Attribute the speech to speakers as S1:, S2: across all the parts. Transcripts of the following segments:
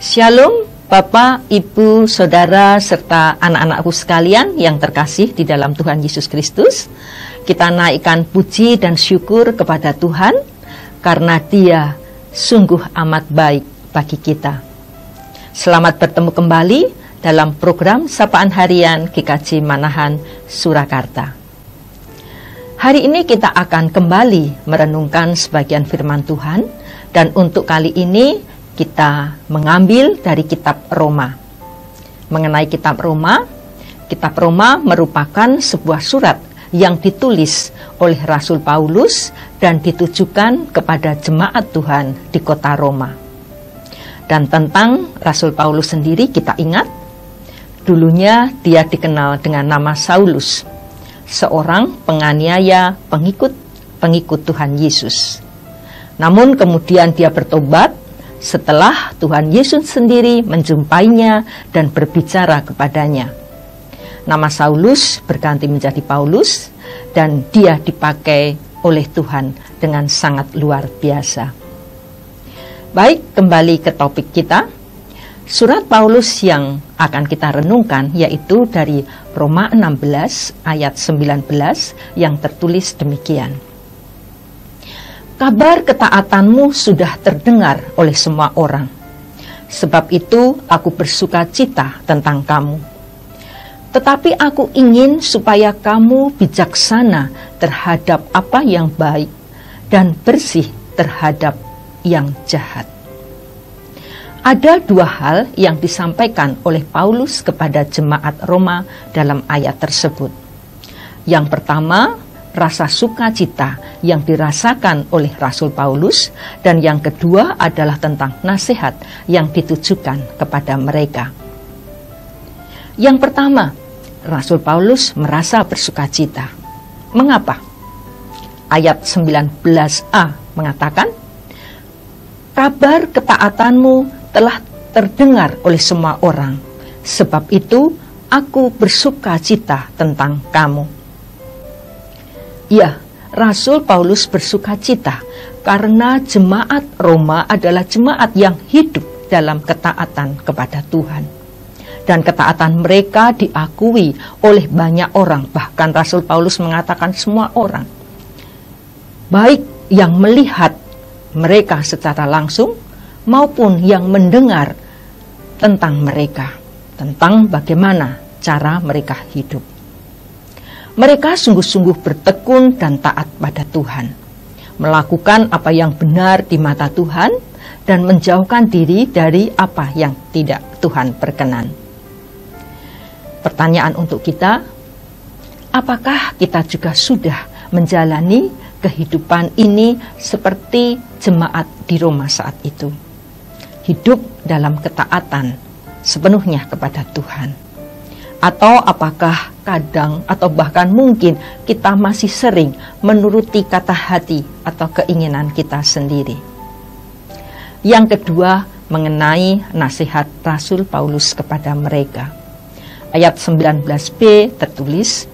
S1: Shalom Bapak, Ibu, Saudara, serta anak-anakku sekalian yang terkasih di dalam Tuhan Yesus Kristus. Kita naikkan puji dan syukur kepada Tuhan karena Dia sungguh amat baik bagi kita. Selamat bertemu kembali dalam program Sapaan Harian GKJ Manahan, Surakarta. Hari ini kita akan kembali merenungkan sebagian firman Tuhan, dan untuk kali ini kita mengambil dari kitab Roma. Mengenai kitab Roma merupakan sebuah surat yang ditulis oleh Rasul Paulus dan ditujukan kepada jemaat Tuhan di kota Roma. Dan tentang Rasul Paulus sendiri kita ingat, dulunya dia dikenal dengan nama Saulus, seorang penganiaya pengikut Tuhan Yesus. Namun kemudian dia bertobat setelah Tuhan Yesus sendiri menjumpainya dan berbicara kepadanya. Nama Saulus berganti menjadi Paulus, dan dia dipakai oleh Tuhan dengan sangat luar biasa. Baik, kembali ke topik kita. Surat Paulus yang akan kita renungkan yaitu dari Roma 16 ayat 19 yang tertulis demikian. Kabar ketaatanmu sudah terdengar oleh semua orang. Sebab itu aku bersuka cita tentang kamu. Tetapi aku ingin supaya kamu bijaksana terhadap apa yang baik dan bersih terhadap yang jahat. Ada dua hal yang disampaikan oleh Paulus kepada jemaat Roma dalam ayat tersebut. Yang pertama, rasa sukacita yang dirasakan oleh Rasul Paulus, dan yang kedua adalah tentang nasihat yang ditujukan kepada mereka. Yang pertama, Rasul Paulus merasa bersukacita. Mengapa? Ayat 19a mengatakan, kabar ketaatanmu telah terdengar oleh semua orang, sebab itu aku bersukacita tentang kamu. Ya, Rasul Paulus bersukacita karena jemaat Roma adalah jemaat yang hidup dalam ketaatan kepada Tuhan. Dan ketaatan mereka diakui oleh banyak orang, bahkan Rasul Paulus mengatakan semua orang. Baik yang melihat mereka secara langsung maupun yang mendengar tentang mereka, tentang bagaimana cara mereka hidup. Mereka sungguh-sungguh bertekun dan taat pada Tuhan, melakukan apa yang benar di mata Tuhan, dan menjauhkan diri dari apa yang tidak Tuhan berkenan. Pertanyaan untuk kita, apakah kita juga sudah menjalani kehidupan ini seperti jemaat di Roma saat itu? Hidup dalam ketaatan sepenuhnya kepada Tuhan. Atau apakah kadang atau bahkan mungkin kita masih sering menuruti kata hati atau keinginan kita sendiri? Yang kedua, mengenai nasihat Rasul Paulus kepada mereka. Ayat 19b tertulis,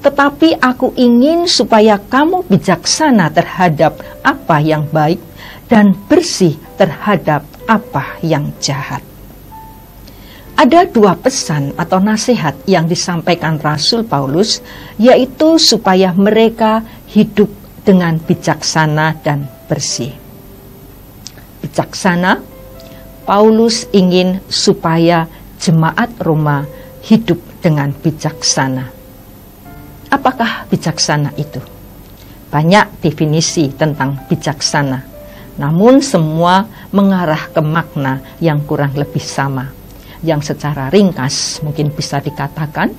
S1: tetapi aku ingin supaya kamu bijaksana terhadap apa yang baik dan bersih terhadap apa yang jahat. Ada dua pesan atau nasihat yang disampaikan Rasul Paulus, yaitu supaya mereka hidup dengan bijaksana dan bersih. Bijaksana, Paulus ingin supaya jemaat Roma hidup dengan bijaksana. Apakah bijaksana itu? Banyak definisi tentang bijaksana, namun semua mengarah ke makna yang kurang lebih sama. Yang secara ringkas mungkin bisa dikatakan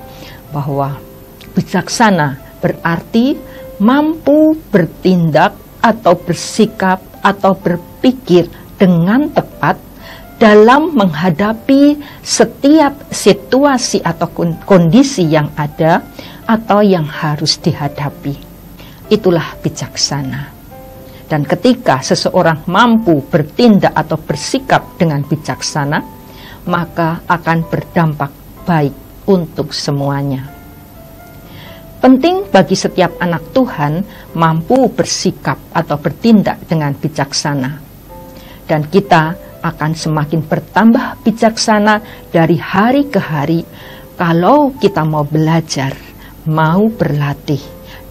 S1: bahwa bijaksana berarti mampu bertindak atau bersikap atau berpikir dengan tepat dalam menghadapi setiap situasi atau kondisi yang ada atau yang harus dihadapi. Itulah bijaksana. Dan ketika seseorang mampu bertindak atau bersikap dengan bijaksana, maka akan berdampak baik untuk semuanya. Penting bagi setiap anak Tuhan mampu bersikap atau bertindak dengan bijaksana. Dan kita akan semakin bertambah bijaksana dari hari ke hari kalau kita mau belajar, mau berlatih,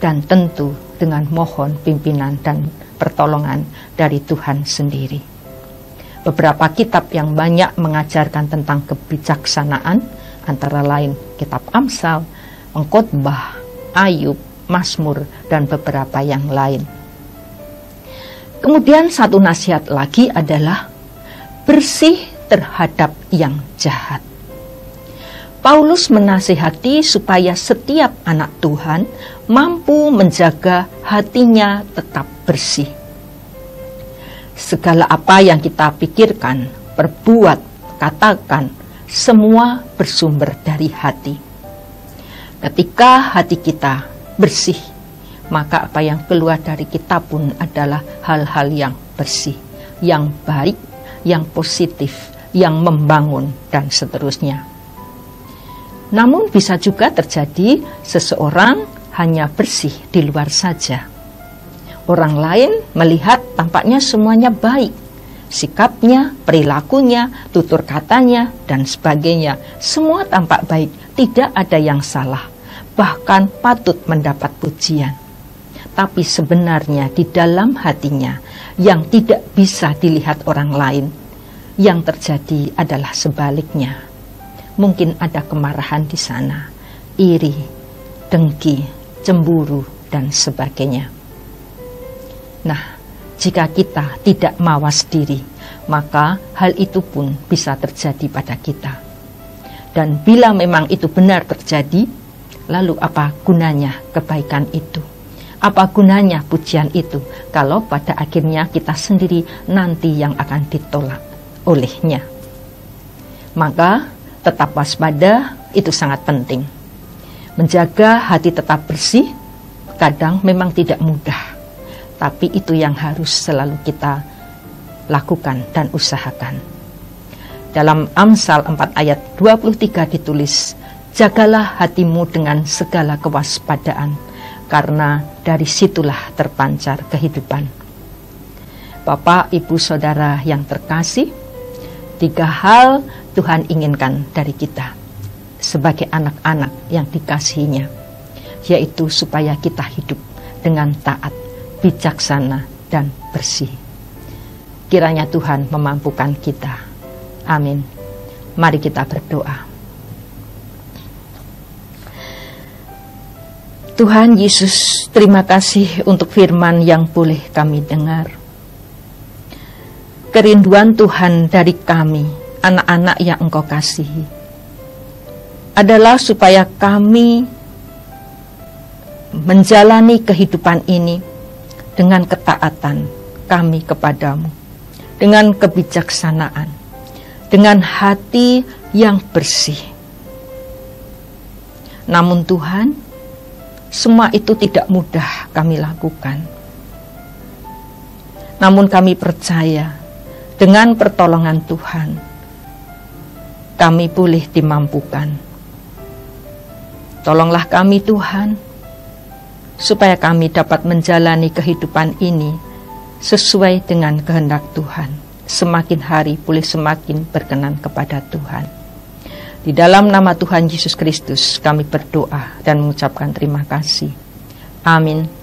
S1: dan tentu dengan mohon pimpinan dan pertolongan dari Tuhan sendiri. Beberapa kitab yang banyak mengajarkan tentang kebijaksanaan, antara lain kitab Amsal, Pengkhotbah, Ayub, Mazmur, dan beberapa yang lain. Kemudian satu nasihat lagi adalah bersih terhadap yang jahat. Paulus menasihati supaya setiap anak Tuhan mampu menjaga hatinya tetap bersih. Segala apa yang kita pikirkan, perbuat, katakan, semua bersumber dari hati. Ketika hati kita bersih, maka apa yang keluar dari kita pun adalah hal-hal yang bersih, yang baik, yang positif, yang membangun, dan seterusnya. Namun bisa juga terjadi seseorang hanya bersih di luar saja. Orang lain melihat tampaknya semuanya baik, sikapnya, perilakunya, tutur katanya, dan sebagainya. Semua tampak baik, tidak ada yang salah, bahkan patut mendapat pujian. Tapi sebenarnya di dalam hatinya yang tidak bisa dilihat orang lain, yang terjadi adalah sebaliknya. Mungkin ada kemarahan di sana, iri, dengki, cemburu, dan sebagainya. Nah, jika kita tidak mawas diri, maka hal itu pun bisa terjadi pada kita. Dan bila memang itu benar terjadi, lalu apa gunanya kebaikan itu? Apa gunanya pujian itu kalau pada akhirnya kita sendiri nanti yang akan ditolak olehnya? Maka tetap waspada, itu sangat penting. Menjaga hati tetap bersih kadang memang tidak mudah, tapi itu yang harus selalu kita lakukan dan usahakan. Dalam Amsal 4 ayat 23 ditulis, jagalah hatimu dengan segala kewaspadaan, karena dari situlah terpancar kehidupan. Bapak, Ibu, Saudara yang terkasih, 3 hal Tuhan inginkan dari kita sebagai anak-anak yang dikasihinya, yaitu supaya kita hidup dengan taat, bijaksana, dan bersih. Kiranya Tuhan memampukan kita. Amin. Mari kita berdoa. Tuhan Yesus, terima kasih untuk firman yang boleh kami dengar. Kerinduan Tuhan dari kami, anak-anak yang Engkau kasihi, adalah supaya kami menjalani kehidupan ini dengan ketaatan kami kepadamu, dengan kebijaksanaan, dengan hati yang bersih. Namun Tuhan, semua itu tidak mudah kami lakukan. Namun kami percaya dengan pertolongan Tuhan, kami boleh dimampukan. Tolonglah kami Tuhan, supaya kami dapat menjalani kehidupan ini sesuai dengan kehendak Tuhan. Semakin hari boleh semakin berkenan kepada Tuhan. Di dalam nama Tuhan Yesus Kristus kami berdoa dan mengucapkan terima kasih. Amin.